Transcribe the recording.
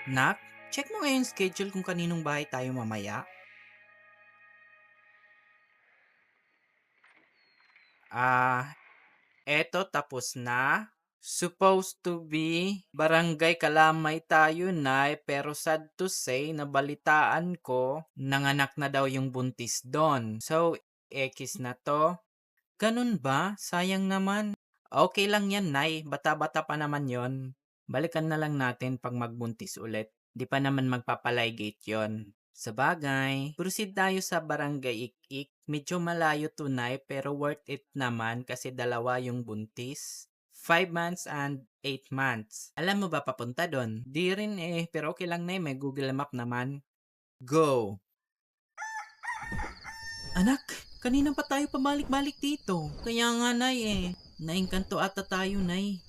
Nak, check mo nga yung schedule kung kaninong bahay tayo mamaya. Ah, eto tapos na. Supposed to be barangay Kalamay tayo, Nay, pero sad to say, nabalitaan ko, nanganak na daw yung buntis doon. So, X na to. Ganun ba? Sayang naman. Okay lang yan, Nay. Bata-bata pa naman yon. Balikan na lang natin pag magbuntis ulit. Di pa naman magpapaligate yon. Sabagay, proceed tayo sa Barangay Ik-Ik. Medyo malayo to, Nay, pero worth it naman kasi dalawa yung buntis. 5 months and 8 months. Alam mo ba papunta doon? Di rin pero okay lang, Nay. May Google Map naman. Go! Anak, kanina pa tayo pabalik-balik dito. Kaya nga, Nay. Naengkanto ata tayo, Nay.